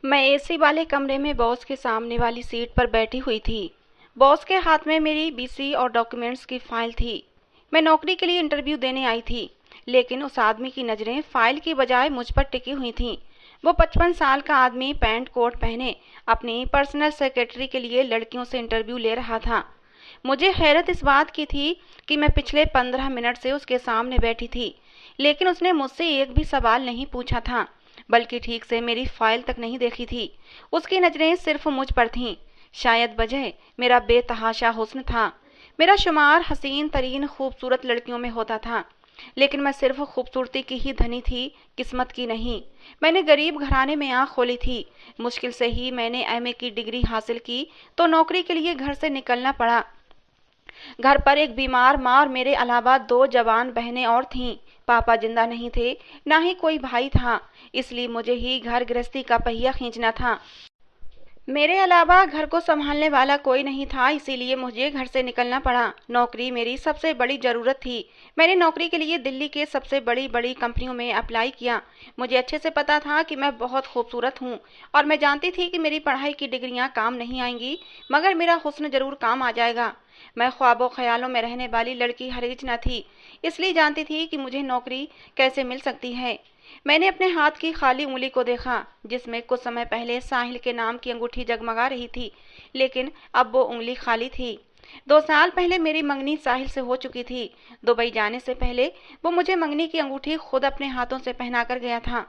मैं एसी वाले कमरे में बॉस के सामने वाली सीट पर बैठी हुई थी। बॉस के हाथ में मेरी बीसी और डॉक्यूमेंट्स की फाइल थी। मैं नौकरी के लिए इंटरव्यू देने आई थी, लेकिन उस आदमी की नज़रें फाइल की बजाय मुझ पर टिकी हुई थीं। वो 55 साल का आदमी पैंट कोट पहने अपनी पर्सनल सेक्रेटरी के लिए लड़कियों से इंटरव्यू ले रहा था। मुझे हैरत इस बात की थी कि मैं पिछले 15 मिनट से उसके सामने बैठी थी, लेकिन उसने मुझसे एक भी सवाल नहीं पूछा था, बल्कि ठीक से मेरी फाइल तक नहीं देखी थी। उसकी नज़रें सिर्फ मुझ पर थीं। शायद वजह मेरा बेतहाशा हुस्न था। मेरा शुमार हसीन तरीन खूबसूरत लड़कियों में होता था, लेकिन मैं सिर्फ खूबसूरती की ही धनी थी, किस्मत की नहीं। मैंने गरीब घराने में आँख खोली थी। मुश्किल से ही मैंने एमए की डिग्री हासिल की तो नौकरी के लिए घर से निकलना पड़ा। घर पर एक बीमार माँ और मेरे अलावा 2 जवान बहनें और थीं। पापा जिंदा नहीं थे, ना ही कोई भाई था, इसलिए मुझे ही घर गृहस्थी का पहिया खींचना था। मेरे अलावा घर को संभालने वाला कोई नहीं था, इसीलिए मुझे घर से निकलना पड़ा। नौकरी मेरी सबसे बड़ी ज़रूरत थी। मैंने नौकरी के लिए दिल्ली के सबसे बड़ी बड़ी कंपनियों में अप्लाई किया। मुझे अच्छे से पता था कि मैं बहुत खूबसूरत हूँ, और मैं जानती थी कि मेरी पढ़ाई की डिग्रियाँ काम नहीं आएंगी, मगर मेरा हुस्न ज़रूर काम आ जाएगा। मैं ख्वाबों ख्यालों में रहने वाली लड़की हरगिज न थी, इसलिए जानती थी कि मुझे नौकरी कैसे मिल सकती है। मैंने अपने हाथ की खाली उंगली को देखा, जिसमें कुछ समय पहले साहिल के नाम की अंगूठी जगमगा रही थी, लेकिन अब वो उंगली खाली थी। 2 साल पहले मेरी मंगनी साहिल से हो चुकी थी। दुबई जाने से पहले वो मुझे मंगनी की अंगूठी खुद अपने हाथों से पहना कर गया था।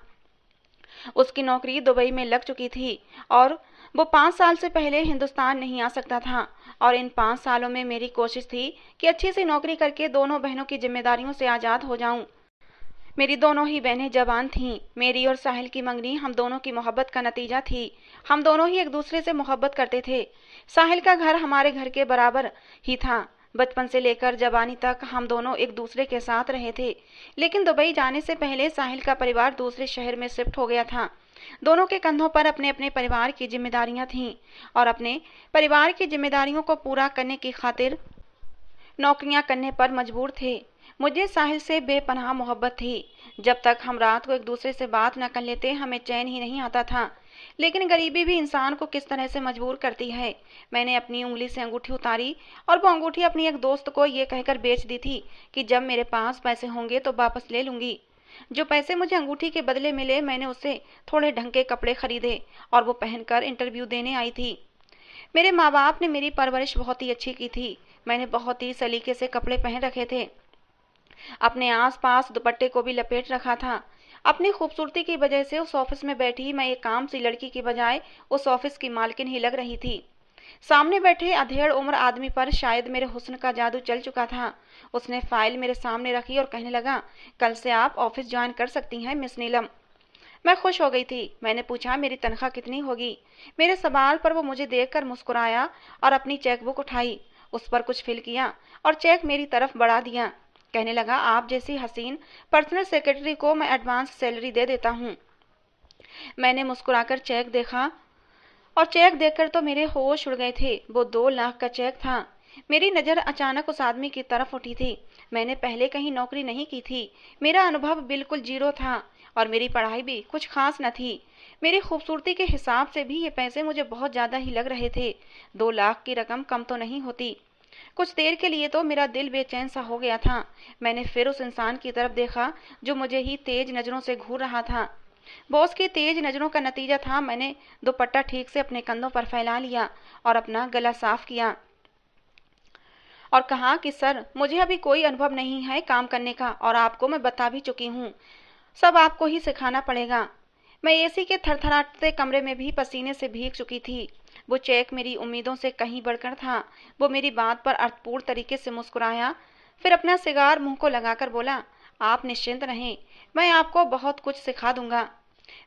उसकी नौकरी दुबई में लग चुकी थी, और वो 5 साल से पहले हिंदुस्तान नहीं आ सकता था। और इन 5 सालों में मेरी कोशिश थी कि अच्छी सी नौकरी करके दोनों बहनों की जिम्मेदारियों से आज़ाद हो जाऊं। मेरी दोनों ही बहनें जवान थीं। मेरी और साहिल की मंगनी हम दोनों की मोहब्बत का नतीजा थी। हम दोनों ही एक दूसरे से मोहब्बत करते थे। साहिल का घर हमारे घर के बराबर ही था। बचपन से लेकर जवानी तक हम दोनों एक दूसरे के साथ रहे थे, लेकिन दुबई जाने से पहले साहिल का परिवार दूसरे शहर में शिफ्ट हो गया था। दोनों के कंधों पर अपने अपने परिवार की जिम्मेदारियां थीं, और अपने परिवार की जिम्मेदारियों को पूरा करने की खातिर नौकरियां करने पर मजबूर थे। मुझे साहिल से बेपनाह मोहब्बत थी। जब तक हम रात को एक दूसरे से बात न कर लेते, हमें चैन ही नहीं आता था। लेकिन गरीबी भी इंसान को किस तरह से मजबूर करती है। मैंने अपनी उंगली से अंगूठी उतारी, और वो अंगूठी अपनी एक दोस्त को ये कहकर बेच दी थी कि जब मेरे पास पैसे होंगे तो वापस ले लूंगी। जो पैसे मुझे अंगूठी के बदले मिले, मैंने उससे थोड़े ढंग के कपड़े खरीदे, और वो पहनकर इंटरव्यू देने आई थी। मेरे माँ बाप ने मेरी परवरिश बहुत ही अच्छी की थी। मैंने बहुत ही सलीके से कपड़े पहन रखे थे, अपने आस-पास दुपट्टे को भी लपेट रखा था। अपनी खूबसूरती की वजह से उस ऑफिस में बैठी मैं एक काम सी लड़की की बजाय उस ऑफिस की मालकिन ही लग रही थी। सामने बैठे अधेड़ उम्र आदमी पर शायद मेरे हुस्न का जादू चल चुका था। उसने फाइल मेरे सामने रखी और कहने लगा, कल से आप ऑफिस ज्वाइन कर सकती हैं मिस नीलम। मैं खुश हो गई थी। मैंने पूछा, मेरी तनख्वाह कितनी होगी? मेरे सवाल पर वो मुझे देखकर मुस्कुराया और अपनी चेकबुक उठाई, उस पर कुछ फिल किया और चेक मेरी तरफ बढ़ा दिया। कहने लगा, आप जैसी हसीन पर्सनल सेक्रेटरी को मैं एडवांस सैलरी दे देता हूँ। मैंने मुस्कुराकर चेक देखा, और चेक देखकर तो मेरे होश उड़ गए थे। वो 2 लाख का चेक था। मेरी नज़र अचानक उस आदमी की तरफ उठी थी। मैंने पहले कहीं नौकरी नहीं की थी। मेरा अनुभव बिल्कुल जीरो था, और मेरी पढ़ाई भी कुछ खास न थी। मेरी खूबसूरती के हिसाब से भी ये पैसे मुझे बहुत ज़्यादा ही लग रहे थे। 2 लाख की रकम कम तो नहीं होती। कुछ देर के लिए तो मेरा दिल बेचैन सा हो गया था। मैंने फिर उस इंसान की तरफ देखा जो मुझे ही तेज नज़रों से घूर रहा था। बॉस की तेज नज़रों का नतीजा था मैंने दुपट्टा ठीक से अपने कंधों पर फैला लिया और अपना गला साफ किया, और कहा कि सर, मुझे अभी कोई अनुभव नहीं है काम करने का, और आपको मैं बता भी चुकी हूँ, सब आपको ही सिखाना पड़ेगा। मैं एसी के थरथराते कमरे में भी पसीने से भीग चुकी थी। वो चेक मेरी उम्मीदों से कहीं बढ़कर था। वो मेरी बात पर अर्थपूर्ण तरीके से मुस्कुराया, फिर अपना सिगार मुंह को लगाकर बोला, आप निश्चिंत रहें, मैं आपको बहुत कुछ सिखा दूंगा।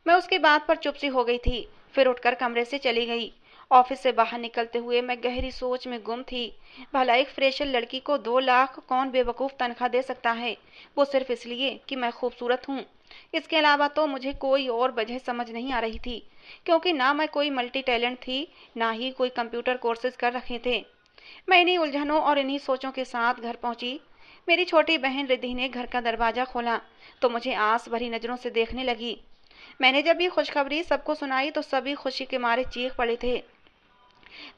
मैं उसकी बात पर चुप सी हो गई थी, फिर उठकर कमरे से चली गई। ऑफिस से बाहर निकलते हुए मैं गहरी सोच में गुम थी। भला एक फ्रेशर लड़की को 2 लाख कौन बेवकूफ़ तनख्वाह दे सकता है, वो सिर्फ इसलिए कि मैं खूबसूरत हूँ। इसके अलावा तो मुझे कोई और वजह समझ नहीं आ रही थी, क्योंकि ना मैं कोई मल्टी टैलेंट थी, ना ही कोई कंप्यूटर कोर्सेज कर रखे थे। मैं इन्हीं उलझनों और इन्हीं सोचों के साथ घर पहुंची। मेरी छोटी बहन रिद्धि ने घर का दरवाजा खोला तो मुझे आस भरी नजरों से देखने लगी। मैंने जब ये खुशखबरी सबको सुनाई तो सभी खुशी के मारे चीख पड़े थे।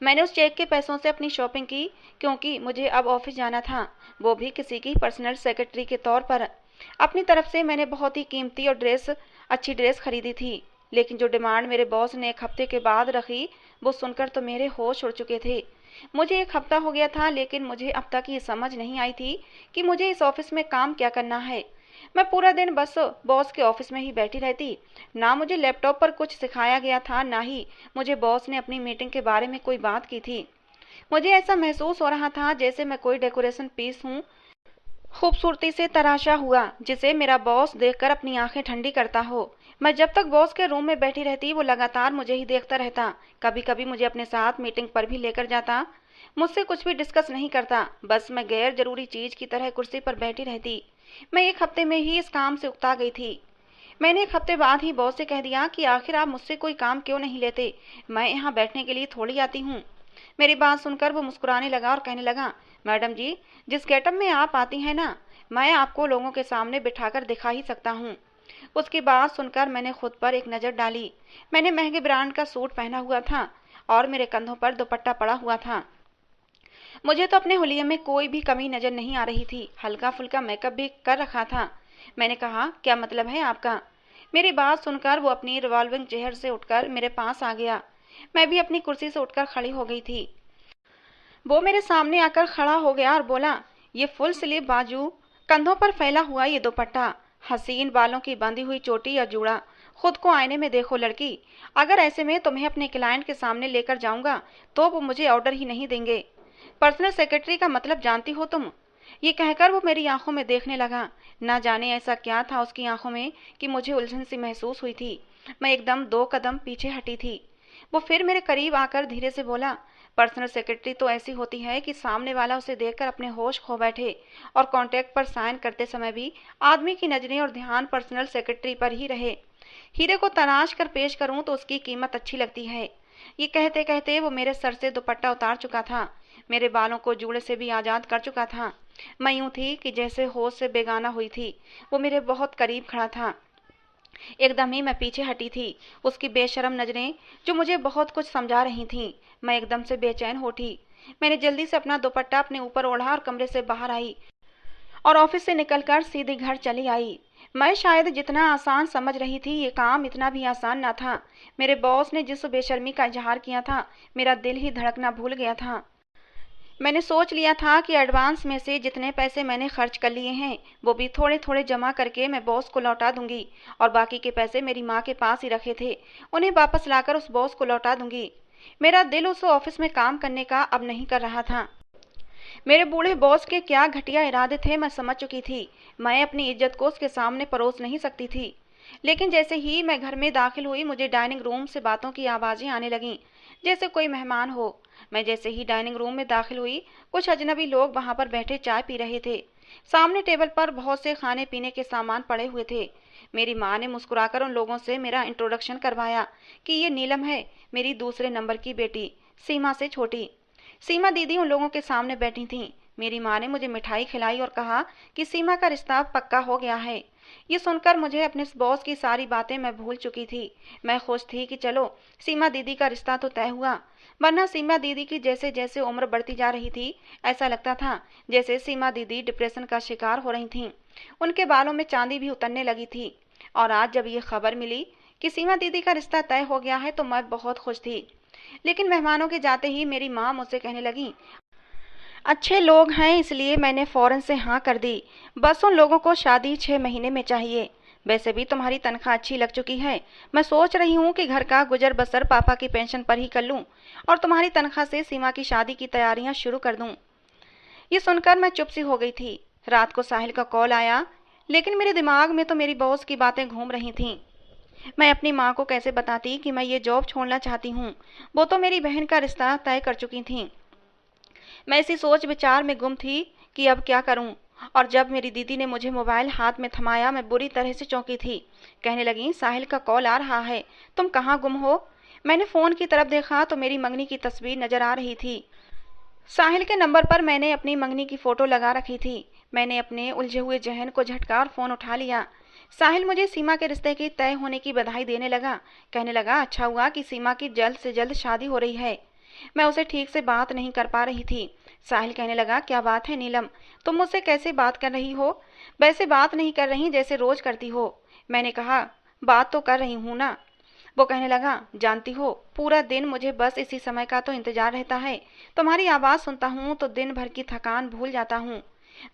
मैंने उस चेक के पैसों से अपनी शॉपिंग की, क्योंकि मुझे अब ऑफिस जाना था, वो भी किसी की पर्सनल सेक्रेटरी के तौर पर। अपनी तरफ से मैंने बहुत ही कीमती और अच्छी ड्रेस खरीदी थी, लेकिन जो डिमांड मेरे बॉस ने एक हफ्ते के बाद रखी, वो सुनकर तो मेरे होश उड़ चुके थे। मुझे एक हफ्ता हो गया था, लेकिन मुझे अब तक ये समझ नहीं आई थी कि मुझे इस ऑफिस में काम क्या करना है। मैं पूरा दिन बस बॉस के ऑफिस में ही बैठी रहती। ना मुझे लैपटॉप पर कुछ सिखाया गया था, ना ही मुझे बॉस ने अपनी मीटिंग के बारे में कोई बात की थी। मुझे ऐसा महसूस हो रहा था जैसे मैं कोई डेकोरेशन पीस हूँ, खूबसूरती से तराशा हुआ, जिसे मेरा बॉस देखकर अपनी आंखें ठंडी करता हो। मैं जब तक बॉस के रूम में बैठी रहती, वो लगातार मुझे ही देखता रहता। कभी कभी मुझे अपने साथ मीटिंग पर भी लेकर जाता। मुझसे कुछ भी डिस्कस नहीं करता, बस मैं गैर जरूरी चीज की तरह कुर्सी पर बैठी रहती। मैं एक हफ्ते में ही इस काम से उकता गई थी। मैंने एक हफ्ते बाद ही बॉस से कह दिया कि आखिर आप मुझसे कोई काम क्यों नहीं लेते, मैं यहाँ बैठने के लिए थोड़ी आती हूँ। मेरी बात सुनकर वो मुस्कुराने लगा और कहने लगा, मैडम जी, जिस गेटअप में आप आती हैं ना, मैं आपको लोगों के सामने बिठाकर दिखा ही सकता हूँ। उसकी बात सुनकर मैंने खुद पर एक नज़र डाली। मैंने महंगे ब्रांड का सूट पहना हुआ था और मेरे कंधों पर दुपट्टा पड़ा हुआ था। मुझे तो अपने हुलिये में कोई भी कमी नजर नहीं आ रही थी। हल्का फुल्का मेकअप भी कर रखा था। मैंने कहा, क्या मतलब है आपका? मेरी बात सुनकर वो अपनी रिवॉल्विंग चेयर से उठकर मेरे पास आ गया। मैं भी अपनी कुर्सी से उठकर खड़ी हो गई थी। वो मेरे सामने आकर खड़ा हो गया और बोला, ये फुल स्लीव बाजू, कंधों पर फैला हुआ ये दुपट्टा, हसीन बालों की बंधी हुई चोटी या जूड़ा, खुद को आईने में देखो लड़की। अगर ऐसे में तुम्हें अपने क्लाइंट के सामने लेकर जाऊंगा तो वो मुझे ऑर्डर ही नहीं देंगे। पर्सनल सेक्रेटरी का मतलब जानती हो तुम? ये कहकर वो मेरी आंखों में देखने लगा। ना जाने ऐसा क्या था उसकी आंखों में कि मुझे उलझन सी महसूस हुई थी। मैं एकदम 2 कदम पीछे हटी थी। वो फिर मेरे करीब आकर धीरे से बोला, पर्सनल सेक्रेटरी तो ऐसी होती है कि सामने वाला उसे देखकर अपने होश खो बैठे और कॉन्ट्रैक्ट पर साइन करते समय भी आदमी की नजरें और ध्यान पर्सनल सेक्रेटरी पर ही रहे। हीरे को तराश कर पेश करूं तो उसकी कीमत अच्छी लगती है। ये कहते कहते वो मेरे सर से दुपट्टा उतार चुका था, मेरे बालों को जूड़े से भी आजाद कर चुका था। मैं यूं थी कि जैसे होश से बेगाना हुई थी। वो मेरे बहुत करीब खड़ा था। एकदम ही मैं पीछे हटी थी। उसकी बेशर्म नजरें जो मुझे बहुत कुछ समझा रही थीं। मैं एकदम से बेचैन हो उठी। मैंने जल्दी से अपना दुपट्टा अपने ऊपर ओढ़ा और कमरे से बाहर आई और ऑफिस से निकलकर सीधे घर चली आई। मैं शायद जितना आसान समझ रही थी, ये काम इतना भी आसान ना था। मेरे बॉस ने जिस बेशर्मी का इजहार किया था, मेरा दिल ही धड़कना भूल गया था। मैंने सोच लिया था कि एडवांस में से जितने पैसे मैंने खर्च कर लिए हैं, वो भी थोड़े थोड़े जमा करके मैं बॉस को लौटा दूंगी, और बाकी के पैसे मेरी माँ के पास ही रखे थे, उन्हें वापस लाकर उस बॉस को लौटा दूंगी। मेरा दिल उस ऑफिस में काम करने का अब नहीं कर रहा था। मेरे बूढ़े बॉस के क्या घटिया इरादे थे, मैं समझ चुकी थी। मैं अपनी इज्जत को उसके सामने परोस नहीं सकती थी। लेकिन जैसे ही मैं घर में दाखिल हुई, मुझे डाइनिंग रूम से बातों की आवाजें आने लगीं, जैसे कोई मेहमान हो। मैं जैसे ही डाइनिंग रूम में दाखिल हुई, कुछ अजनबी लोग वहां पर बैठे चाय पी रहे थे। सामने टेबल पर बहुत से खाने पीने के सामान पड़े हुए थे। मेरी माँ ने मुस्कुराकर उन लोगों से मेरा इंट्रोडक्शन करवाया कि ये नीलम है, मेरी दूसरे नंबर की बेटी, सीमा से छोटी। सीमा दीदी उन लोगों के सामने बैठी थीं। मेरी माँ ने मुझे मिठाई खिलाई और कहा कि सीमा का रिश्ता पक्का हो गया है। ये सुनकर मुझे अपने बॉस की सारी बातें मैं भूल चुकी थी। मैं खुश थी कि चलो, सीमा दीदी का रिश्ता तो तय हुआ। वरना सीमा दीदी की जैसे जैसे उम्र बढ़ती जा रही थी, ऐसा लगता था जैसे सीमा दीदी डिप्रेशन का शिकार हो रही थीं। उनके बालों में चांदी भी उतरने लगी थी। और आज जब ये खबर मिली कि सीमा दीदी का रिश्ता तय हो गया है, तो मैं बहुत खुश थी। लेकिन मेहमानों के जाते ही मेरी माँ मुझसे कहने लगी, अच्छे लोग हैं इसलिए मैंने फौरन से हाँ कर दी। बस उन लोगों को शादी 6 महीने में चाहिए। वैसे भी तुम्हारी तनख्वाह अच्छी लग चुकी है। मैं सोच रही हूँ कि घर का गुजर बसर पापा की पेंशन पर ही कर लूँ और तुम्हारी तनख्वाह से सीमा की शादी की तैयारियां शुरू कर दूँ। ये सुनकर मैं चुप सी हो गई थी। रात को साहिल का कॉल आया, लेकिन मेरे दिमाग में तो मेरी बॉस की बातें घूम रही थीं। मैं अपनी माँ को कैसे बताती कि मैं ये जॉब छोड़ना चाहती हूँ? वो तो मेरी बहन का रिश्ता तय कर चुकी थीं। मैं इसी सोच विचार में गुम थी कि अब क्या करूं। और जब मेरी दीदी ने मुझे मोबाइल हाथ में थमाया, मैं बुरी तरह से चौंकी थी। कहने लगी, साहिल का कॉल आ रहा है, तुम कहाँ गुम हो? मैंने फोन की तरफ देखा तो मेरी मंगनी की तस्वीर नजर आ रही थी। साहिल के नंबर पर मैंने अपनी मंगनी की फोटो लगा रखी थी। मैंने अपने उलझे हुए जहन को झटका और फोन उठा लिया। साहिल मुझे सीमा के रिश्ते की तय होने की बधाई देने लगा। कहने लगा, अच्छा हुआ कि सीमा की जल्द से जल्द शादी हो रही है। मैं उसे ठीक से बात नहीं कर पा रही थी। साहिल कहने लगा, क्या बात है नीलम, तुम मुझसे कैसे बात कर रही हो? वैसे बात नहीं कर रही जैसे रोज करती हो। मैंने कहा, बात तो कर रही हूँ ना। वो कहने लगा, जानती हो पूरा दिन मुझे बस इसी समय का तो इंतजार रहता है। तुम्हारी आवाज़ सुनता हूँ तो दिन भर की थकान भूल जाता हूँ।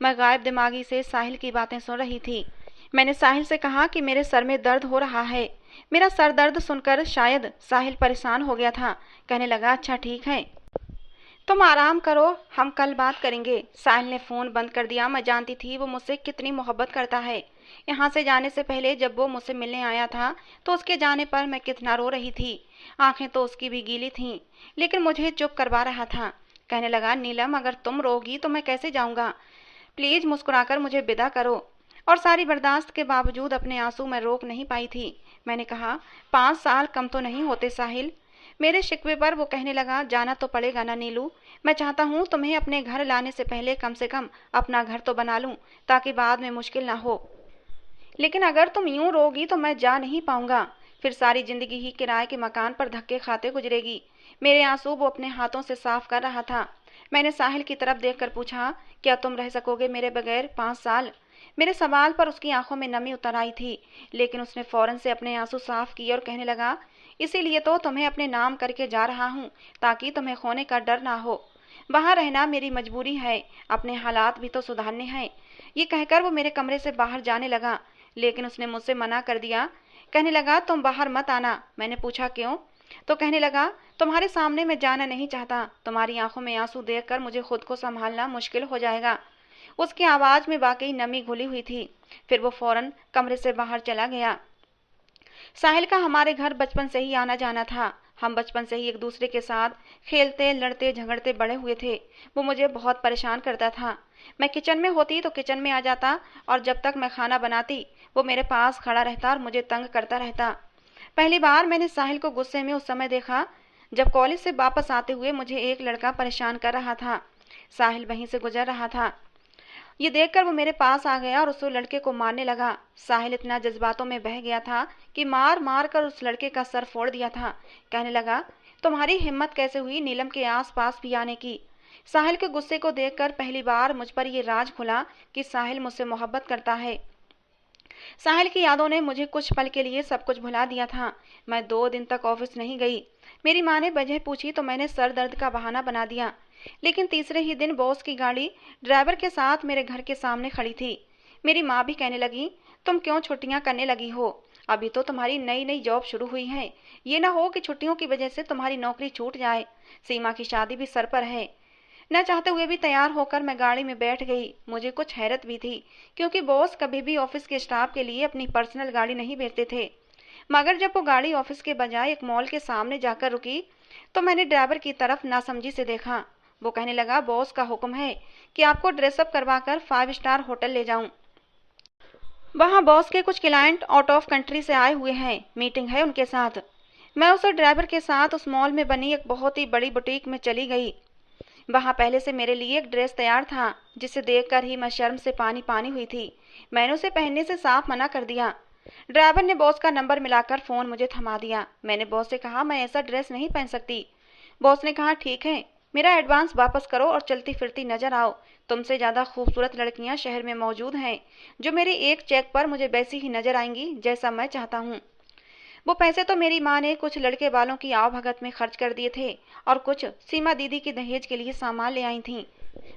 मैं गायब दिमागी से साहिल की बातें सुन रही थी। मैंने साहिल से कहा कि मेरे सर में दर्द हो रहा है। मेरा सर दर्द सुनकर शायद साहिल परेशान हो गया था। कहने लगा, अच्छा ठीक है, तुम आराम करो, हम कल बात करेंगे। साहिल ने फ़ोन बंद कर दिया। मैं जानती थी वो मुझसे कितनी मोहब्बत करता है। यहाँ से जाने से पहले जब वो मुझसे मिलने आया था तो उसके जाने पर मैं कितना रो रही थी। आंखें तो उसकी भी गीली थीं, लेकिन मुझे चुप करवा रहा था। कहने लगा, नीलम अगर तुम रोगी तो मैं कैसे जाऊँगा? प्लीज़ मुस्कुराकर मुझे विदा करो। और सारी बर्दाश्त के बावजूद अपने आंसू मैं रोक नहीं पाई थी। मैंने कहा, 5 साल कम तो नहीं होते साहिल। मेरे शिकवे पर वो कहने लगा, जाना तो पड़ेगा ना नीलू। मैं चाहता हूँ तुम्हें अपने घर लाने से कम अपना घर तो बना लूँ, ताकि बाद में मुश्किल ना हो। लेकिन अगर तुम यूं रोगी तो मैं जा नहीं पाऊंगा। फिर सारी जिंदगी ही किराए के मकान पर धक्के खाते गुजरेगी। मेरे आंसू वो अपने हाथों से साफ कर रहा था। मैंने साहिल की तरफ देखकर पूछा, क्या तुम रह सकोगे मेरे बगैर 5 साल? मेरे सवाल पर उसकी आंखों में नमी उतर आई थी, लेकिन उसने फौरन से अपने आंसू साफ किए और कहने लगा, इसीलिए तो तुम्हें अपने नाम करके जा रहा हूँ, ताकि तुम्हें खोने का डर ना हो। बाहर रहना मेरी मजबूरी है, अपने हालात भी तो सुधारने हैं। ये कहकर वो मेरे कमरे से बाहर जाने लगा, लेकिन उसने मुझसे मना कर दिया। कहने लगा, तुम बाहर मत आना। मैंने पूछा, क्यों? तो कहने लगा, तुम्हारे सामने मैं जाना नहीं चाहता। तुम्हारी आंखों में आंसू देखकर मुझे खुद को संभालना मुश्किल हो जाएगा। उसकी आवाज में वाकई नमी घुली हुई थी। फिर वो फौरन कमरे से बाहर चला गया। साहिल का हमारे घर बचपन से ही आना जाना था। हम बचपन से ही एक दूसरे के साथ खेलते लड़ते झगड़ते बड़े हुए थे। वो मुझे बहुत परेशान करता था। मैं किचन में होती तो किचन में आ जाता, और जब तक मैं खाना बनाती वो मेरे पास खड़ा रहता और मुझे तंग करता रहता। पहली बार मैंने साहिल को गुस्से में उस समय देखा जब कॉलेज से वापस आते हुए मुझे एक लड़का परेशान कर रहा था। साहिल वहीं से गुजर रहा था। ये देखकर वो मेरे पास आ गया और उस लड़के को मारने लगा। साहिल इतना जज्बातों में बह गया था कि मार मार कर उस लड़के का सर फोड़ दिया था। कहने लगा, तुम्हारी हिम्मत कैसे हुई नीलम के आस पास भी आने की? साहिल के गुस्से को देखकर पहली बार मुझ पर ये राज खुला कि साहिल मुझसे मोहब्बत करता है। साहिल की यादों ने मुझे कुछ पल के लिए सब कुछ भुला दिया था। मैं 2 दिन तक ऑफिस नहीं गई। मेरी माँ ने वजह पूछी तो मैंने सर दर्द का बहाना बना दिया। लेकिन तीसरे ही दिन बॉस की गाड़ी ड्राइवर के साथ मेरे घर के सामने खड़ी थी। मेरी माँ भी कहने लगी, तुम क्यों छुट्टियां करने लगी हो? अभी तो तुम्हारी नई नई जॉब शुरू हुई है। ये ना हो कि छुट्टियों की वजह से तुम्हारी नौकरी छूट जाए। सीमा की शादी भी सर पर है। न चाहते हुए भी तैयार होकर मैं गाड़ी में बैठ गई। मुझे कुछ हैरत भी थी, क्योंकि बॉस कभी भी ऑफिस के स्टाफ के लिए अपनी पर्सनल गाड़ी नहीं भेजते थे। मगर जब वो गाड़ी ऑफिस के बजाय एक मॉल के सामने जाकर रुकी तो मैंने ड्राइवर की तरफ नासमझी से देखा। वो कहने लगा, बॉस का हुक्म है कि आपको ड्रेसअप करवाकर 5 स्टार होटल ले जाऊं। वहां बॉस के कुछ क्लाइंट आउट ऑफ कंट्री से आए हुए हैं, मीटिंग है उनके साथ। मैं उस ड्राइवर के साथ उस मॉल में बनी एक बहुत ही बड़ी बुटीक में चली गई। वहां पहले से मेरे लिए एक ड्रेस तैयार था, जिसे देखकर ही मैं शर्म से पानी पानी हुई थी। मैंने उसे पहनने से साफ मना कर दिया। ड्राइवर ने बॉस का नंबर मिलाकर फोन मुझे थमा दिया। मैंने बॉस से कहा, मैं ऐसा ड्रेस नहीं पहन सकती। बॉस ने कहा, ठीक है, मेरा एडवांस वापस करो और चलती फिरती नजर आओ। तुमसे ज्यादा खूबसूरत लड़कियां शहर में मौजूद हैं, जो मेरे एक चेक पर मुझे वैसी ही नजर आएंगी जैसा मैं चाहता हूँ। वो पैसे तो मेरी माँ ने कुछ लड़के वालों की आवभगत में खर्च कर दिए थे, और कुछ सीमा दीदी की दहेज के लिए सामान ले आई थी।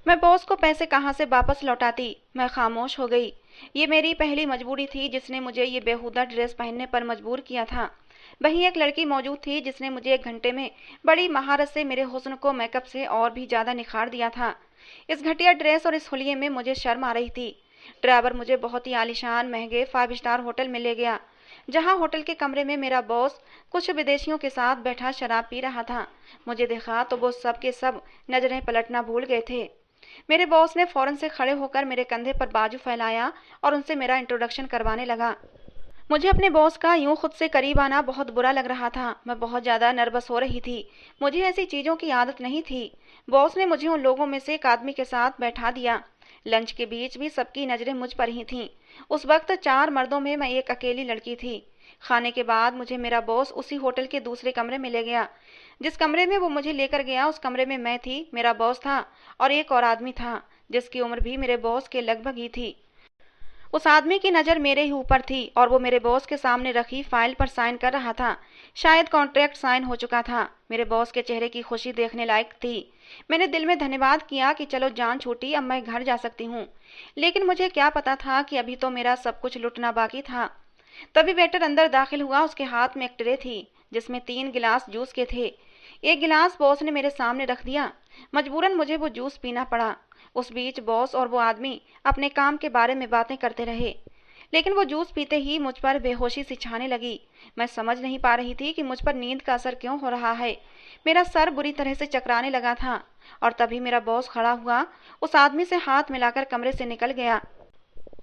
मैं बॉस को पैसे कहाँ से वापस लौटाती? मैं खामोश हो गई। ये मेरी पहली मजबूरी थी जिसने मुझे ये बेहुदा ड्रेस पहनने पर मजबूर किया था। वहीं एक लड़की मौजूद थी जिसने मुझे 1 घंटे में बड़ी महारत से मेरे हुस्न को मेकअप से और भी ज्यादा निखार दिया था। इस घटिया ड्रेस और इस हुलिये में मुझे शर्म आ रही थी। ड्राइवर मुझे बहुत ही आलीशान महंगे 5 स्टार होटल में ले गया, जहां होटल के कमरे में मेरा बॉस कुछ विदेशियों के साथ बैठा शराब पी रहा था। मुझे देखा तो वो सब के सब नजरें पलटना भूल गए थे। मेरे बॉस ने फौरन से खड़े होकर मेरे कंधे पर बाजू फैलाया और उनसे मेरा इंट्रोडक्शन करवाने लगा। मुझे अपने बॉस का यूं खुद से करीब आना बहुत बुरा लग रहा था। मैं बहुत ज़्यादा नर्वस हो रही थी। मुझे ऐसी चीज़ों की आदत नहीं थी। बॉस ने मुझे उन लोगों में से एक आदमी के साथ बैठा दिया। लंच के बीच भी सबकी नज़रें मुझ पर ही थीं। उस वक्त 4 मर्दों में मैं एक अकेली लड़की थी। खाने के बाद मुझे मेरा बॉस उसी होटल के दूसरे कमरे में ले गया। जिस कमरे में वो मुझे लेकर गया उस कमरे में मैं थी, मेरा बॉस था और एक और आदमी था जिसकी उम्र भी मेरे बॉस के लगभग ही थी। उस आदमी की नज़र मेरे ही ऊपर थी और वो मेरे बॉस के सामने रखी फाइल पर साइन कर रहा था। शायद कॉन्ट्रैक्ट साइन हो चुका था। मेरे बॉस के चेहरे की खुशी देखने लायक थी। मैंने दिल में धन्यवाद किया कि चलो जान छूटी, अब मैं घर जा सकती हूँ। लेकिन मुझे क्या पता था कि अभी तो मेरा सब कुछ लुटना बाकी था। तभी वेटर अंदर दाखिल हुआ। उसके हाथ में एक ट्रे थी जिसमें 3 गिलास जूस के थे। एक गिलास बॉस ने मेरे सामने रख दिया। मजबूरन मुझे वो जूस पीना पड़ा। उस बीच बॉस और वो आदमी अपने काम के बारे में बातें करते रहे, लेकिन वो जूस पीते ही मुझ पर बेहोशी सी छाने लगी। मैं समझ नहीं पा रही थी कि मुझ पर नींद का असर क्यों हो रहा है। मेरा सर बुरी तरह से चकराने लगा था और तभी मेरा बॉस खड़ा हुआ, उस आदमी से हाथ मिलाकर कमरे से निकल गया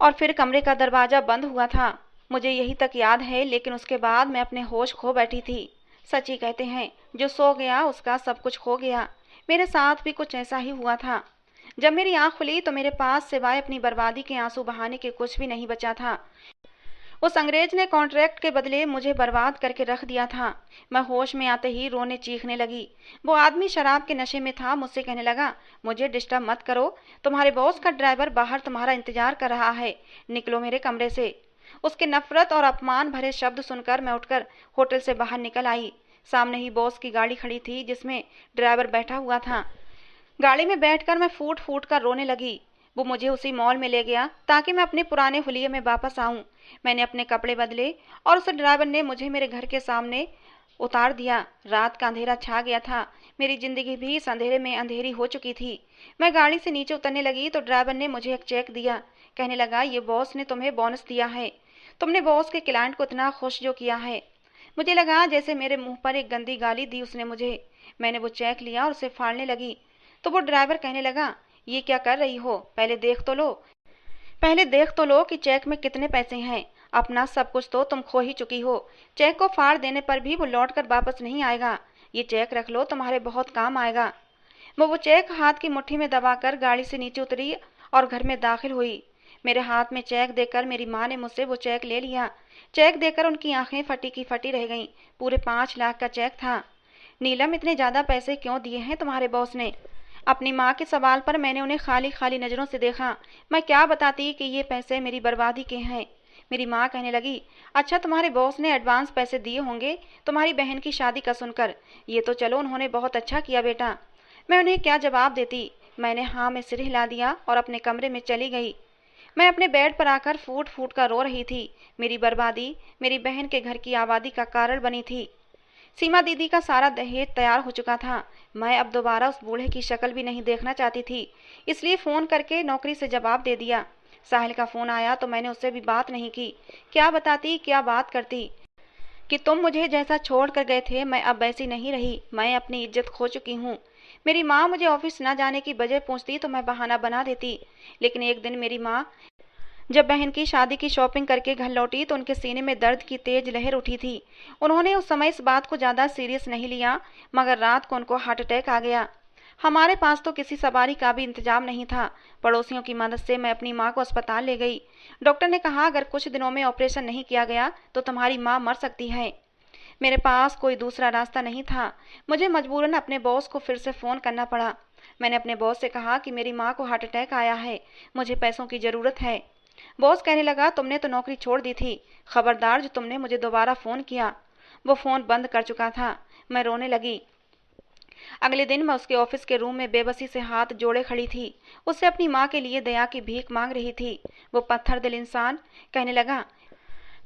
और फिर कमरे का दरवाजा बंद हुआ था। मुझे यही तक याद है, लेकिन उसके बाद मैं अपने होश खो बैठी थी। सच ही कहते हैं, जो सो गया उसका सब कुछ खो गया। मेरे साथ भी कुछ ऐसा ही हुआ था। जब मेरी आंख खुली तो मेरे पास सिवाय अपनी बर्बादी के आंसू बहाने के कुछ भी नहीं बचा था। उस अंग्रेज ने कॉन्ट्रैक्ट के बदले मुझे बर्बाद करके रख दिया था। मैं होश में आते ही रोने चीखने लगी। वो आदमी शराब के नशे में था। मुझसे कहने लगा, मुझे डिस्टर्ब मत करो, तुम्हारे बॉस का ड्राइवर बाहर तुम्हारा इंतजार कर रहा है, निकलो मेरे कमरे से। उसके नफरत और अपमान भरे शब्द सुनकर मैं उठकर होटल से बाहर निकल आई। सामने ही बॉस की गाड़ी खड़ी थी जिसमें ड्राइवर बैठा हुआ था। गाड़ी में बैठकर मैं फूट फूट कर रोने लगी। वो मुझे उसी मॉल में ले गया ताकि मैं अपने पुराने हुलिये में वापस आऊं। मैंने अपने कपड़े बदले और उस ड्राइवर ने मुझे मेरे घर के सामने उतार दिया। रात का अंधेरा छा गया था। मेरी जिंदगी भी इस अंधेरे में अंधेरी हो चुकी थी। मैं गाड़ी से नीचे उतरने लगी तो ड्राइवर ने मुझे एक चेक दिया। कहने लगा, ये बॉस ने तुम्हें बोनस दिया है, तुमने बॉस के क्लाइंट को इतना खुश जो किया है। मुझे लगा जैसे मेरे मुंह पर एक गंदी गाली दी उसने मुझे। मैंने वो चेक लिया और उसे फाड़ने लगी तो वो ड्राइवर कहने लगा, ये क्या कर रही हो, पहले देख तो लो कि चेक में कितने पैसे हैं। अपना सब कुछ तो तुम खो ही चुकी हो। चेक को फाड़ देने पर भी वो लौट कर वापस नहीं आएगा। ये चेक रख लो, तुम्हारे बहुत काम आएगा। मैं वो चेक हाथ की मुट्ठी में दबाकर गाड़ी से नीचे उतरी और घर में दाखिल हुई। मेरे हाथ में चेक देकर मेरी माँ ने मुझसे वो चेक ले लिया। चेक देकर उनकी आंखें फटी की फटी रह गईं। पूरे 5 लाख का चेक था। नीलम, इतने ज्यादा पैसे क्यों दिए हैं तुम्हारे बॉस ने? अपनी माँ के सवाल पर मैंने उन्हें खाली खाली नज़रों से देखा। मैं क्या बताती कि ये पैसे मेरी बर्बादी के हैं। मेरी माँ कहने लगी, अच्छा तुम्हारे बॉस ने एडवांस पैसे दिए होंगे तुम्हारी बहन की शादी का सुनकर। ये तो चलो उन्होंने बहुत अच्छा किया बेटा। मैं उन्हें क्या जवाब देती। मैंने हाँ में सिर हिला दिया और अपने कमरे में चली गई। मैं अपने बेड पर आकर फूट फूट कर रो रही थी। मेरी बर्बादी मेरी बहन के घर की आबादी का कारण बनी थी। सीमा दीदी का सारा दहेज तैयार हो चुका था। मैं अब दोबारा उस बूढ़े की शक्ल भी नहीं देखना चाहती थी, इसलिए फ़ोन करके नौकरी से जवाब दे दिया। साहिल का फ़ोन आया तो मैंने उससे भी बात नहीं की। क्या बताती, क्या बात करती कि तुम मुझे जैसा छोड़ कर गए थे मैं अब वैसी नहीं रही। मैं अपनी इज्जत खो चुकी हूँ। मेरी माँ मुझे ऑफिस न जाने की वजह पूछती तो मैं बहाना बना देती, लेकिन एक दिन मेरी माँ जब बहन की शादी की शॉपिंग करके घर लौटी तो उनके सीने में दर्द की तेज लहर उठी थी। उन्होंने उस समय इस बात को ज़्यादा सीरियस नहीं लिया, मगर रात को उनको हार्ट अटैक आ गया। हमारे पास तो किसी सवारी का भी इंतजाम नहीं था। पड़ोसियों की मदद से मैं अपनी माँ को अस्पताल ले गई। डॉक्टर ने कहा अगर कुछ दिनों में ऑपरेशन नहीं किया गया तो तुम्हारी माँ मर सकती है। मेरे पास कोई दूसरा रास्ता नहीं था। मुझे मजबूरन अपने बॉस को फिर से फ़ोन करना पड़ा। मैंने अपने बॉस से कहा कि मेरी माँ को हार्ट अटैक आया है, मुझे पैसों की ज़रूरत है। बॉस कहने लगा, तुमने तो नौकरी छोड़ दी थी, खबरदार जो तुमने मुझे दोबारा फ़ोन किया। वो फ़ोन बंद कर चुका था। मैं रोने लगी। अगले दिन मैं उसके ऑफिस के रूम में बेबसी से हाथ जोड़े खड़ी थी। उससे अपनी माँ के लिए दया की भीख मांग रही थी। वो पत्थर दिल इंसान कहने लगा,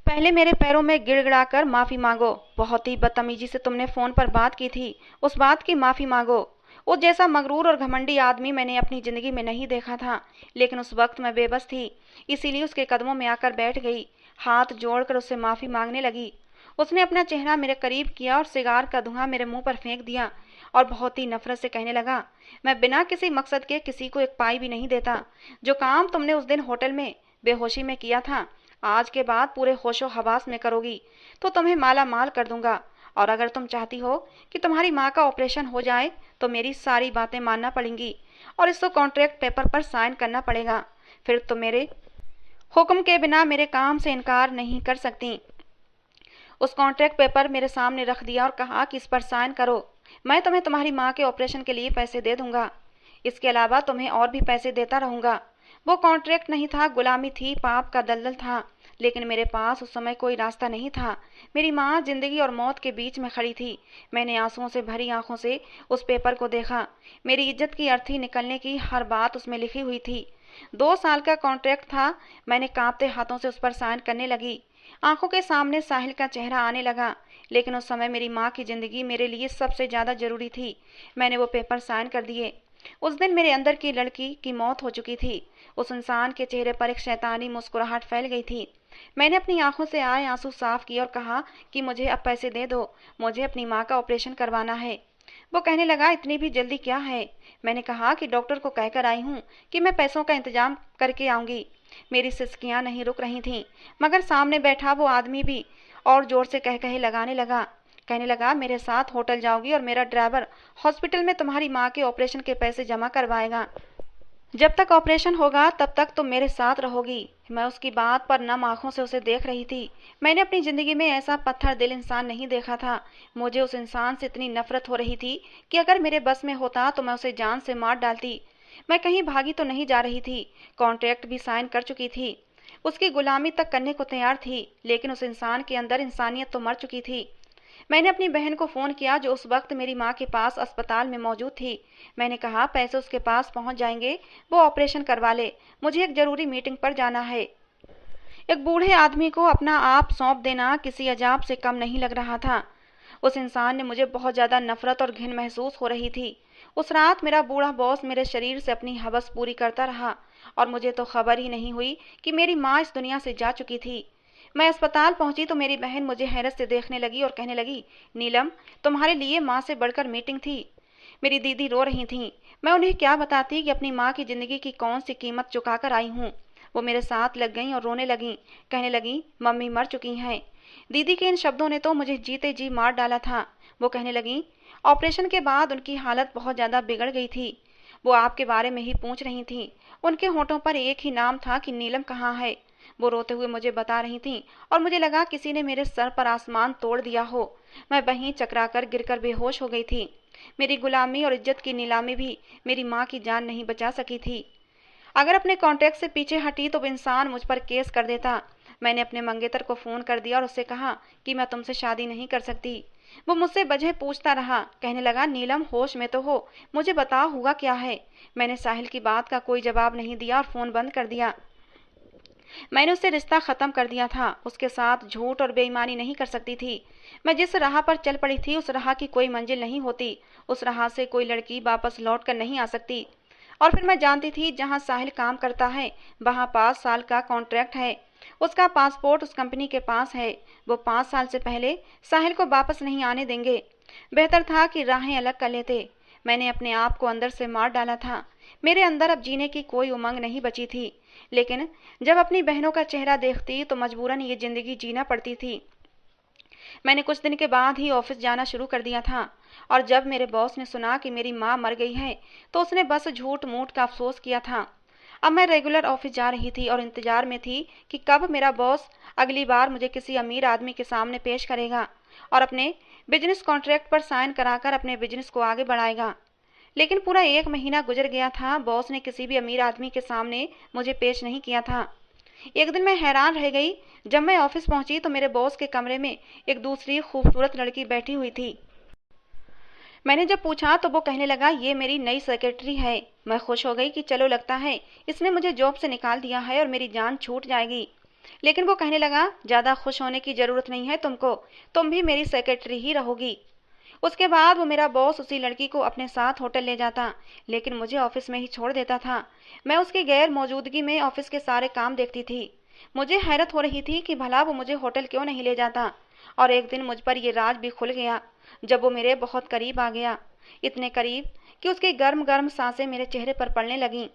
पहले मेरे पैरों में गिड़गिड़ाकर माफ़ी मांगो। बहुत ही बदतमीजी से तुमने फ़ोन पर बात की थी, उस बात की माफ़ी मांगो। उस जैसा मगरूर और घमंडी आदमी मैंने अपनी ज़िंदगी में नहीं देखा था, लेकिन उस वक्त मैं बेबस थी, इसीलिए उसके कदमों में आकर बैठ गई। हाथ जोड़कर उससे माफ़ी मांगने लगी। उसने अपना चेहरा मेरे करीब किया और सिगार का धुआं मेरे मुंह पर फेंक दिया और बहुत ही नफरत से कहने लगा, मैं बिना किसी मकसद के किसी को एक पाई भी नहीं देता। जो काम तुमने उस दिन होटल में बेहोशी में किया था, आज के बाद पूरे होशो हवास में करोगी तो तुम्हें माला माल कर दूंगा। और अगर तुम चाहती हो कि तुम्हारी माँ का ऑपरेशन हो जाए तो मेरी सारी बातें मानना पड़ेंगी और इसको कॉन्ट्रैक्ट पेपर पर साइन करना पड़ेगा। फिर तो मेरे हुक्म के बिना मेरे काम से इनकार नहीं कर सकती। उस कॉन्ट्रैक्ट पेपर मेरे सामने रख दिया और कहा कि इस पर साइन करो। मैं तुम्हें तुम्हारी माँ के ऑपरेशन के लिए पैसे दे दूंगा। इसके अलावा तुम्हें और भी पैसे देता रहूंगा। वो कॉन्ट्रैक्ट नहीं था, गुलामी थी, पाप का दलदल था। लेकिन मेरे पास उस समय कोई रास्ता नहीं था। मेरी माँ जिंदगी और मौत के बीच में खड़ी थी। मैंने आंसुओं से भरी आंखों से उस पेपर को देखा। मेरी इज्जत की अर्थी निकलने की हर बात उसमें लिखी हुई थी। 2 साल का कॉन्ट्रैक्ट था। मैंने कांपते हाथों से उस पर साइन करने लगी। आंखों के सामने साहिल का चेहरा आने लगा। लेकिन उस समय मेरी माँ की जिंदगी मेरे लिए सबसे ज्यादा जरूरी थी। मैंने वो पेपर साइन कर दिए। उस दिन मेरे अंदर की लड़की की मौत हो चुकी थी। उस इंसान के चेहरे पर एक शैतानी मुस्कुराहट फैल गई थी। मैंने अपनी आंखों से आए आंसू साफ किए और कहा कि मुझे अब पैसे दे दो, मुझे अपनी माँ का ऑपरेशन करवाना है। वो कहने लगा, इतनी भी जल्दी क्या है? मैंने कहा कि डॉक्टर को कहकर आई हूँ कि मैं पैसों का इंतजाम करके आऊंगी। मेरी सिसकियां नहीं रुक रही थीं, मगर सामने बैठा वो आदमी भी और जोर से कह कहे लगाने लगा। कहने लगा, मेरे साथ होटल जाओगी और मेरा ड्राइवर हॉस्पिटल में तुम्हारी माँ के ऑपरेशन के पैसे जमा करवाएगा। जब तक ऑपरेशन होगा तब तक तुम मेरे साथ रहोगी। मैं उसकी बात पर नम आंखों से उसे देख रही थी। मैंने अपनी जिंदगी में ऐसा पत्थर दिल इंसान नहीं देखा था। मुझे उस इंसान से इतनी नफरत हो रही थी कि अगर मेरे बस में होता तो मैं उसे जान से मार डालती। मैं कहीं भागी तो नहीं जा रही थी। कॉन्ट्रैक्ट भी साइन कर चुकी थी। उसकी गुलामी तक करने को तैयार थी। लेकिन उस इंसान के अंदर इंसानियत तो मर चुकी थी। मैंने अपनी बहन को फोन किया जो उस वक्त मेरी माँ के पास अस्पताल में मौजूद थी। मैंने कहा, पैसे उसके पास पहुंच जाएंगे, वो ऑपरेशन करवा ले, मुझे एक जरूरी मीटिंग पर जाना है। एक बूढ़े आदमी को अपना आप सौंप देना किसी अजाब से कम नहीं लग रहा था। उस इंसान ने मुझे बहुत ज्यादा नफरत और घिन महसूस हो रही थी। उस रात मेरा बूढ़ा बॉस मेरे शरीर से अपनी हवस पूरी करता रहा और मुझे तो खबर ही नहीं हुई कि मेरी माँ इस दुनिया से जा चुकी थी। मैं अस्पताल पहुंची तो मेरी बहन मुझे हैरत से देखने लगी और कहने लगी, नीलम, तुम्हारे लिए माँ से बढ़कर मीटिंग थी। मेरी दीदी रो रही थीं। मैं उन्हें क्या बताती कि अपनी माँ की जिंदगी की कौन सी कीमत चुकाकर आई हूँ। वो मेरे साथ लग गईं और रोने लगीं। कहने लगीं, मम्मी मर चुकी हैं। दीदी के इन शब्दों ने तो मुझे जीते जी मार डाला था। वो कहने लगीं, ऑपरेशन के बाद उनकी हालत बहुत ज्यादा बिगड़ गई थी। वो आपके बारे में ही पूछ रही थीं। उनके होठों पर एक ही नाम था कि नीलम कहाँ है। वो रोते हुए मुझे बता रही थीं और मुझे लगा किसी ने मेरे सर पर आसमान तोड़ दिया हो। मैं वहीं चकराकर गिरकर बेहोश हो गई थी। मेरी गुलामी और इज्जत की नीलामी भी मेरी माँ की जान नहीं बचा सकी थी। अगर अपने कॉन्ट्रैक्ट से पीछे हटी तो वो इंसान मुझ पर केस कर देता। मैंने अपने मंगेतर को फोन कर दिया और उससे कहा कि मैं तुमसे शादी नहीं कर सकती। वो मुझसे वजह पूछता रहा। कहने लगा, नीलम, होश में तो हो, मुझे बता हुआ क्या है। मैंने साहिल की बात का कोई जवाब नहीं दिया और फोन बंद कर दिया। मैंने उससे रिश्ता खत्म कर दिया था। उसके साथ झूठ और बेईमानी नहीं कर सकती थी। मैं जिस राह पर चल पड़ी थी उस राह की कोई मंजिल नहीं होती। उस राह से कोई लड़की वापस लौट कर नहीं आ सकती। और फिर मैं जानती थी जहाँ साहिल काम करता है वहाँ 5 साल का कॉन्ट्रैक्ट है। उसका पासपोर्ट उस कंपनी के पास है। वो 5 साल से पहले साहिल को वापस नहीं आने देंगे। बेहतर था कि राहें अलग कर लेते। मैंने अपने आप को अंदर से मार डाला था। मेरे अंदर अब जीने की कोई उमंग नहीं बची थी। लेकिन जब अपनी बहनों का चेहरा देखती तो मजबूरन ये जिंदगी जीना पड़ती थी। मैंने कुछ दिन के बाद ही ऑफिस जाना शुरू कर दिया था और जब मेरे बॉस ने सुना कि मेरी माँ मर गई है तो उसने बस झूठ मूठ का अफसोस किया था। अब मैं रेगुलर ऑफिस जा रही थी और इंतजार में थी कि कब मेरा बॉस अगली बार मुझे किसी अमीर आदमी के सामने पेश करेगा और अपने बिजनेस कॉन्ट्रैक्ट पर साइन कराकर अपने बिजनेस को आगे बढ़ाएगा। लेकिन पूरा 1 महीना गुजर गया था, बॉस ने किसी भी अमीर आदमी के सामने मुझे पेश नहीं किया था। एक दिन मैं हैरान रह गई। जब मैं ऑफिस पहुंची तो मेरे बॉस के कमरे में एक दूसरी खूबसूरत लड़की बैठी हुई थी। मैंने जब पूछा तो वो कहने लगा, ये मेरी नई सेक्रेटरी है। मैं खुश हो गई कि चलो, लगता है इसने मुझे जॉब से निकाल दिया है और मेरी जान छूट जाएगी। लेकिन वो कहने लगा, ज्यादा खुश होने की जरूरत नहीं है तुमको, तुम भी मेरी सेक्रेटरी ही रहोगी। उसके बाद वो मेरा बॉस उसी लड़की को अपने साथ होटल ले जाता, लेकिन मुझे ऑफिस में ही छोड़ देता था। मैं उसकी गैर मौजूदगी में ऑफिस के सारे काम देखती थी। मुझे हैरत हो रही थी कि भला वो मुझे होटल क्यों नहीं ले जाता। और एक दिन मुझ पर यह राज भी खुल गया जब वो मेरे बहुत करीब आ गया। इतने करीब कि उसकी गर्म गर्म सांसें मेरे चेहरे पर पड़ने लगीं।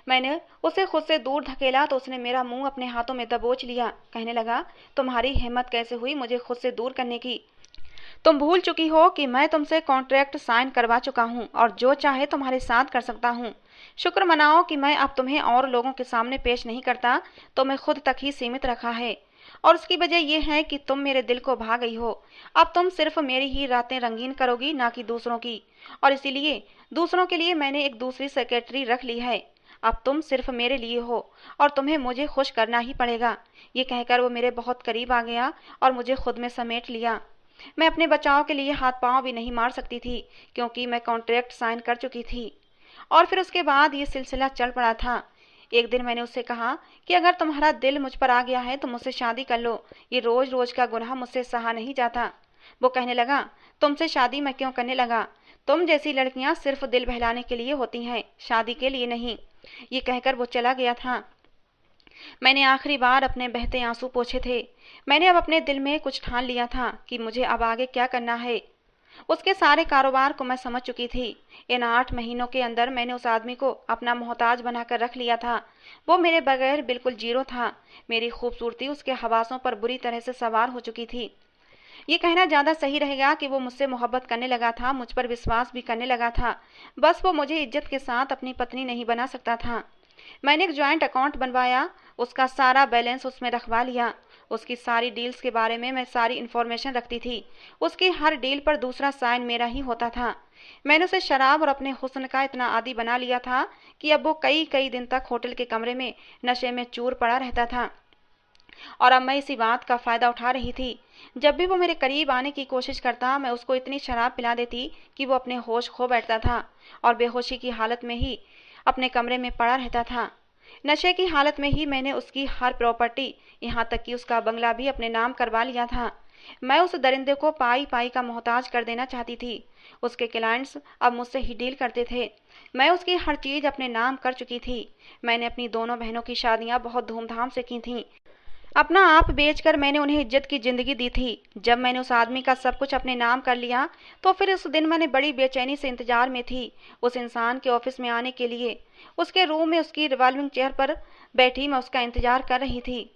मैंने उसे खुद से दूर धकेला तो उसने मेरा मुंह अपने हाथों में दबोच लिया। कहने लगा, तुम्हारी हिम्मत कैसे हुई मुझे खुद से दूर करने की? तुम भूल चुकी हो कि मैं तुमसे कॉन्ट्रैक्ट साइन करवा चुका हूँ और जो चाहे तुम्हारे साथ कर सकता हूँ। शुक्र मनाओ कि मैं अब तुम्हें और लोगों के सामने पेश नहीं करता, तो मैं खुद तक ही सीमित रखा है। और उसकी वजह यह है कि तुम मेरे दिल को भा गई हो। अब तुम सिर्फ मेरी ही रातें रंगीन करोगी, ना कि दूसरों की। और इसीलिए दूसरों के लिए मैंने एक दूसरी सेक्रेटरी रख ली है। अब तुम सिर्फ मेरे लिए हो और तुम्हें मुझे खुश करना ही पड़ेगा। ये कहकर वो मेरे बहुत करीब आ गया और मुझे खुद में समेट लिया। मैं अपने बचाव के लिए हाथ पांव भी नहीं मार सकती थी, क्योंकि मैं कॉन्ट्रैक्ट साइन कर चुकी थी। और फिर उसके बाद ये सिलसिला चल पड़ा था। एक दिन मैंने उससे कहा कि अगर तुम्हारा दिल मुझ पर आ गया है तो मुझसे शादी कर लो। ये रोज रोज का गुनाह मुझसे सहा नहीं जाता। वो कहने लगा, तुमसे शादी मैं क्यों करने लगा? तुम जैसी लड़कियां सिर्फ दिल बहलाने के लिए होती हैं, शादी के लिए नहीं। ये कहकर वो चला गया था। मैंने आखिरी बार अपने बहते आंसू पोंछे थे। मैंने अब अपने दिल में कुछ ठान लिया था कि मुझे अब आगे क्या करना है। उसके सारे कारोबार को मैं समझ चुकी थी। इन 8 महीनों के अंदर मैंने उस आदमी को अपना मोहताज बनाकर रख लिया था। वो मेरे बगैर बिल्कुल जीरो था। मेरी खूबसूरती उसके हवासों पर बुरी तरह से सवार हो चुकी थी। ये कहना ज़्यादा सही रहेगा कि वो मुझसे मोहब्बत करने लगा था, मुझ पर विश्वास भी करने लगा था। बस वो मुझे इज्जत के साथ अपनी पत्नी नहीं बना सकता था। मैंने एक ज्वाइंट अकाउंट बनवाया, उसका सारा बैलेंस उसमें रखवा लिया। उसकी सारी डील्स के बारे में मैं सारी इन्फॉर्मेशन रखती थी। उसकी हर डील पर दूसरा साइन मेरा ही होता था। मैंने उसे शराब और अपने हुस्न का इतना आदी बना लिया था कि अब वो कई कई दिन तक होटल के कमरे में नशे में चूर पड़ा रहता था। और अब मैं इसी बात का फ़ायदा उठा रही थी। जब भी वो मेरे करीब आने की कोशिश करता, मैं उसको इतनी शराब पिला देती कि वो अपने होश खो बैठता था और बेहोशी की हालत में ही अपने कमरे में पड़ा रहता था। नशे की हालत में ही मैंने उसकी हर प्रॉपर्टी, यहाँ तक कि उसका बंगला भी अपने नाम करवा लिया था। मैं उस दरिंदे को पाई पाई का मोहताज कर देना चाहती थी। उसके क्लाइंट्स अब मुझसे ही डील करते थे। मैं उसकी हर चीज़ अपने नाम कर चुकी थी। मैंने अपनी दोनों बहनों की शादियाँ बहुत धूमधाम से की थीं। अपना आप बेचकर मैंने उन्हें इज्जत की जिंदगी दी थी। जब मैंने उस आदमी का सब कुछ अपने नाम कर लिया, तो फिर उस दिन मैंने बड़ी बेचैनी से इंतजार में थी उस इंसान के ऑफिस में आने के लिए। उसके रूम में उसकी रिवॉल्विंग चेयर पर बैठी मैं उसका इंतजार कर रही थी।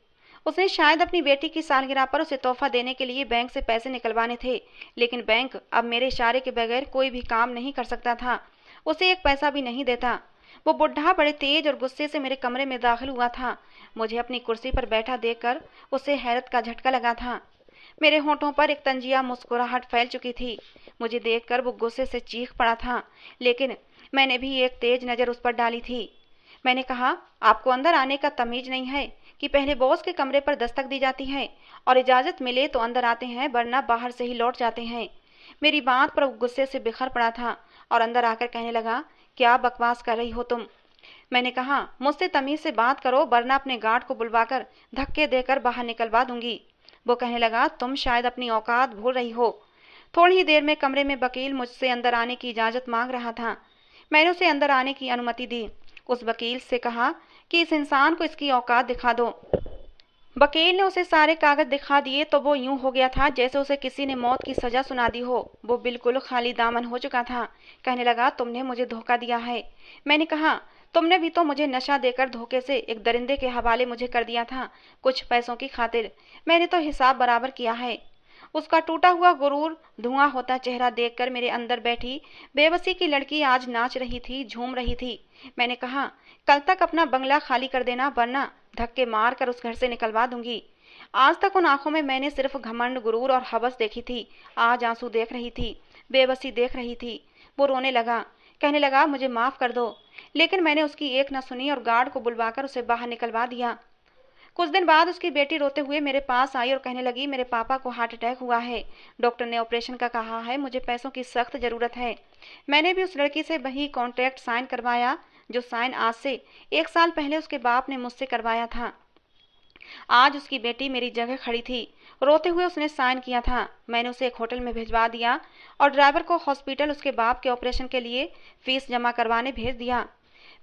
उसने शायद अपनी बेटी की सालगिरह पर उसे तोहफा देने के लिए बैंक से पैसे निकलवाने थे, लेकिन बैंक अब मेरे इशारे के बगैर कोई भी काम नहीं कर सकता था। उसे एक पैसा भी नहीं देता। वो बुढ़ा बड़े तेज और गुस्से से मेरे कमरे में दाखिल हुआ था। मुझे अपनी कुर्सी पर बैठा देखकर उसे हैरत का झटका लगा था। मेरे होंठों पर एक तंजिया मुस्कुराहट फैल चुकी थी। मुझे देखकर वो गुस्से से चीख पड़ा था, लेकिन मैंने भी एक तेज नज़र उस पर डाली थी। मैंने कहा, आपको अंदर आने का तमीज नहीं है कि पहले बॉस के कमरे पर दस्तक दी जाती है और इजाज़त मिले तो अंदर आते हैं, वरना बाहर से ही लौट जाते हैं। मेरी बात पर वो गुस्से से बिखर पड़ा था और अंदर आकर कहने लगा, क्या बकवास कर रही हो तुम? मैंने कहा, मुझसे तमीज से बात करो, वरना अपने गार्ड को बुलवाकर धक्के देकर बाहर निकलवा दूंगी। वो कहने लगा, तुम शायद अपनी औकात भूल रही हो। थोड़ी ही देर में कमरे में वकील मुझसे अंदर आने की इजाज़त मांग रहा था। मैंने उसे अंदर आने की अनुमति दी। उस वकील से कहा कि इस इंसान को इसकी औकात दिखा दो। वकील ने उसे सारे कागज दिखा दिए तो वो यूं हो गया था जैसे उसे किसी ने मौत की सजा सुना दी हो। वो बिल्कुल खाली दामन हो चुका था। कहने लगा, तुमने मुझे धोखा दिया है। मैंने कहा, तुमने भी तो मुझे नशा देकर धोखे से एक दरिंदे के हवाले मुझे कर दिया था, कुछ पैसों की खातिर। मैंने तो हिसाब बराबर किया है। उसका टूटा हुआ गुरूर, धुआं होता चेहरा देखकर मेरे अंदर बैठी बेबसी की लड़की आज नाच रही थी, झूम रही थी। मैंने कहा, कल तक अपना बंगला खाली कर देना, वरना धक्के मार कर उस घर से निकलवा दूंगी। आज तक उन आंखों में मैंने सिर्फ घमंड, गुरूर और हवस देखी थी। आज आंसू देख रही थी, बेबसी देख रही थी। वो रोने लगा, कहने लगा, मुझे माफ कर दो। लेकिन मैंने उसकी एक न सुनी और गार्ड को बुलवाकर उसे बाहर निकलवा दिया। कुछ दिन बाद उसकी बेटी रोते हुए मेरे पास आई और कहने लगी, मेरे पापा को हार्ट अटैक हुआ है, डॉक्टर ने ऑपरेशन का कहा है, मुझे पैसों की सख्त ज़रूरत है। मैंने भी उस लड़की से वही कॉन्ट्रैक्ट साइन करवाया जो साइन आज से 1 साल पहले उसके बाप ने मुझसे करवाया था। आज उसकी बेटी मेरी जगह खड़ी थी। रोते हुए उसने साइन किया था। मैंने उसे एक होटल में भिजवा दिया और ड्राइवर को हॉस्पिटल उसके बाप के ऑपरेशन के लिए फीस जमा करवाने भेज दिया।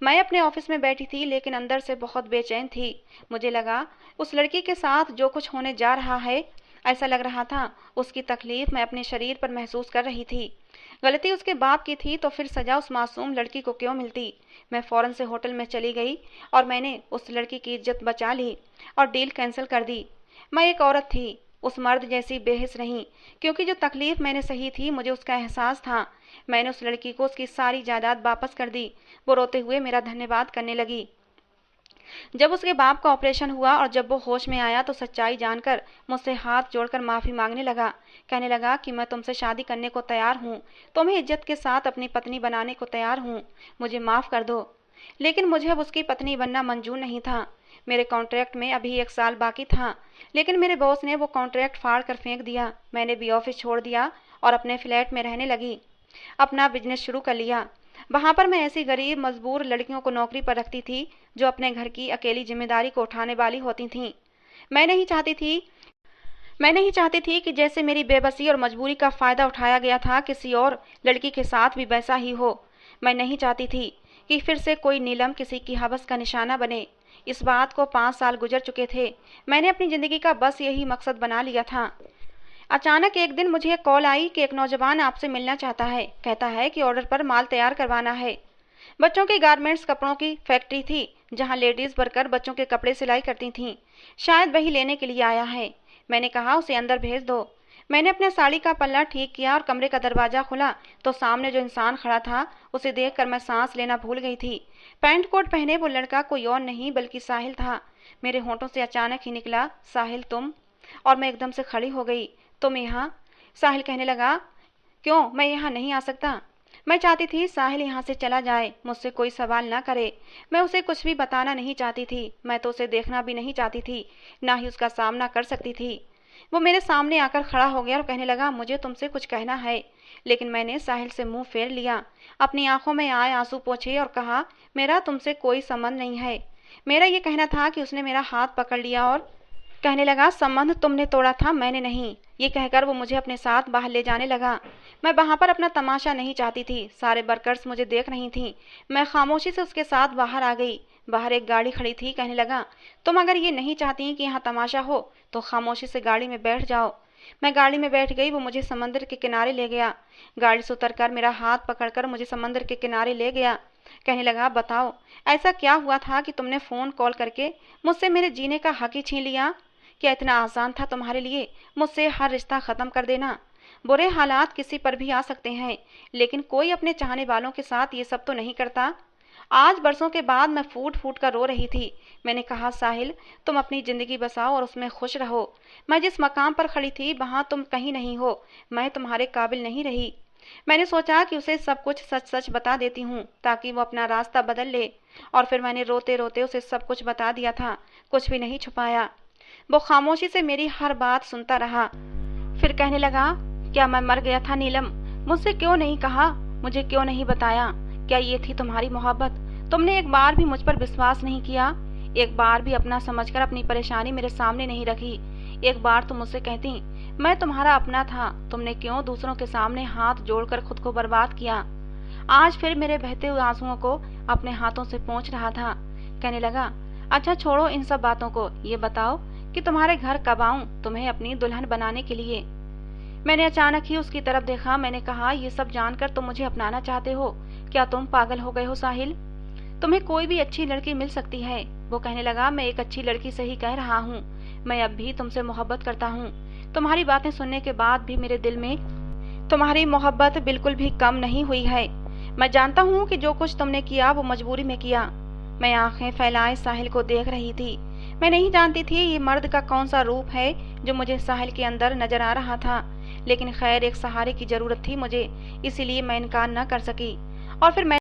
मैं अपने ऑफिस में बैठी थी, लेकिन अंदर से बहुत बेचैन थी। मुझे लगा उस लड़की के साथ जो कुछ होने जा रहा है, ऐसा लग रहा था उसकी तकलीफ मैं अपने शरीर पर महसूस कर रही थी। गलती उसके बाप की थी तो फिर सजा उस मासूम लड़की को क्यों मिलती? मैं फौरन से होटल में चली गई और मैंने उस लड़की की इज्जत बचा ली और डील कैंसिल कर दी। मैं एक औरत थी, उस मर्द जैसी बेहिस नहीं, क्योंकि जो तकलीफ मैंने सही थी मुझे उसका एहसास था। मैंने उस लड़की को उसकी सारी जायदाद वापस कर दी। वो रोते हुए मेरा धन्यवाद करने लगी। जब उसके बाप का ऑपरेशन हुआ और जब वो होश में आया तो सच्चाई जानकर मुझसे हाथ जोड़कर माफ़ी मांगने लगा। कहने लगा कि मैं तुमसे शादी करने को तैयार हूँ, तुम्हें इज्जत के साथ अपनी पत्नी बनाने को तैयार हूँ, मुझे माफ़ कर दो। लेकिन मुझे अब उसकी पत्नी बनना मंजूर नहीं था। मेरे कॉन्ट्रैक्ट में अभी 1 साल बाकी था, लेकिन मेरे बॉस ने वो कॉन्ट्रैक्ट फाड़ कर फेंक दिया। मैंने भी ऑफिस छोड़ दिया और अपने फ्लैट में रहने लगी, अपना बिजनेस शुरू कर लिया। वहाँ पर मैं ऐसी गरीब मजबूर लड़कियों को नौकरी पर रखती थी जो अपने घर की अकेली जिम्मेदारी को उठाने वाली होती थीं। मैं नहीं चाहती थी मैं नहीं चाहती थी कि जैसे मेरी बेबसी और मजबूरी का फ़ायदा उठाया गया था किसी और लड़की के साथ भी वैसा ही हो। मैं नहीं चाहती थी कि फिर से कोई नीलम किसी की हवस का निशाना बने। इस बात को 5 साल गुजर चुके थे। मैंने अपनी ज़िंदगी का बस यही मकसद बना लिया था। अचानक एक दिन मुझे एक कॉल आई कि एक नौजवान आपसे मिलना चाहता है। कहता है कि ऑर्डर पर माल तैयार करवाना है। बच्चों की गारमेंट्स कपड़ों की फैक्ट्री थी जहां लेडीज वर्कर बच्चों के कपड़े सिलाई करती थीं। शायद वही लेने के लिए आया है। मैंने कहा उसे अंदर भेज दो। मैंने अपने साड़ी का पल्ला ठीक किया और कमरे का दरवाजा खुला तो सामने जो इंसान खड़ा था उसे देखकर मैं सांस लेना भूल गई थी। पैंट कोट पहने वो लड़का कोई और नहीं बल्कि साहिल था। मेरे होंठों से अचानक ही निकला, साहिल तुम? और मैं एकदम से खड़ी हो गई। तुम यहाँ? साहिल कहने लगा, क्यों, मैं यहाँ नहीं आ सकता? मैं चाहती थी साहिल यहाँ से चला जाए, मुझसे कोई सवाल ना करे। मैं उसे कुछ भी बताना नहीं चाहती थी। मैं तो उसे देखना भी नहीं चाहती थी, ना ही उसका सामना कर सकती थी। वो मेरे सामने आकर खड़ा हो गया और कहने लगा, मुझे तुमसे कुछ कहना है। लेकिन मैंने साहिल से मुंह फेर लिया, अपनी आंखों में आए आंसू पोंछे और कहा, मेरा तुमसे कोई संबंध नहीं है। मेरा ये कहना था कि उसने मेरा हाथ पकड़ लिया और कहने लगा, संबंध तुमने तोड़ा था, मैंने नहीं। ये कहकर वो मुझे अपने साथ बाहर ले जाने लगा। मैं वहां पर अपना तमाशा नहीं चाहती थी। सारे वर्कर्स मुझे देख रही थी। मैं खामोशी से उसके साथ बाहर आ गई। बाहर एक गाड़ी खड़ी थी। कहने लगा, तुम अगर ये नहीं चाहती कि यहाँ तमाशा हो तो खामोशी से गाड़ी में बैठ जाओ। मैं गाड़ी में बैठ गई। वो मुझे समंदर के किनारे ले गया। गाड़ी से उतरकर मेरा हाथ पकड़कर मुझे समंदर के किनारे ले गया। कहने लगा, बताओ ऐसा क्या हुआ था कि तुमने फ़ोन कॉल करके मुझसे मेरे जीने का हक ही छीन लिया? क्या इतना आसान था तुम्हारे लिए मुझसे हर रिश्ता ख़त्म कर देना? बुरे हालात किसी पर भी आ सकते हैं, लेकिन कोई अपने चाहने वालों के साथ ये सब तो नहीं करता। आज बरसों के बाद मैं फूट फूट कर रो रही थी। मैंने कहा, साहिल तुम अपनी ज़िंदगी बसाओ और उसमें खुश रहो। मैं जिस मकाम पर खड़ी थी वहाँ तुम कहीं नहीं हो। मैं तुम्हारे काबिल नहीं रही। मैंने सोचा कि उसे सब कुछ सच सच बता देती हूँ ताकि वो अपना रास्ता बदल ले। और फिर मैंने रोते रोते उसे सब कुछ बता दिया था, कुछ भी नहीं छुपाया। वो खामोशी से मेरी हर बात सुनता रहा। फिर कहने लगा, क्या मैं मर गया था नीलम? मुझसे क्यों नहीं कहा? मुझे क्यों नहीं बताया? क्या ये थी तुम्हारी मोहब्बत? तुमने एक बार भी मुझ पर विश्वास नहीं किया। एक बार भी अपना समझकर अपनी परेशानी मेरे सामने नहीं रखी। एक बार तुम मुझसे कहती, मैं तुम्हारा अपना था। तुमने क्यों दूसरों के सामने हाथ जोड़कर खुद को बर्बाद किया? आज फिर मेरे बहते हुए आंसुओं को अपने हाथों से पोंछ रहा था। कहने लगा, अच्छा छोड़ो इन सब बातों को, ये बताओ कि तुम्हारे घर कब आऊं तुम्हें अपनी दुल्हन बनाने के लिए? मैंने अचानक ही उसकी तरफ देखा। मैंने कहा, ये सब जानकर तुम मुझे अपनाना चाहते हो? क्या तुम पागल हो गए हो साहिल? तुम्हें कोई भी अच्छी लड़की मिल सकती है। वो कहने लगा, मैं एक अच्छी लड़की से ही कह रहा हूँ। मैं अब भी तुमसे मोहब्बत करता हूँ। तुम्हारी बातें सुनने के बाद भी मेरे दिल में तुम्हारी मोहब्बत बिल्कुल भी कम नहीं हुई है। मैं जानता हूँ कि जो कुछ तुमने किया वो मजबूरी में किया। मैं आंखें फैलाए साहिल को देख रही थी। मैं नहीं जानती थी ये मर्द का कौन सा रूप है जो मुझे साहिल के अंदर नजर आ रहा था, लेकिन खैर एक सहारे की जरूरत थी मुझे, इसीलिए मैं इनकार न कर सकी। और फिर मैं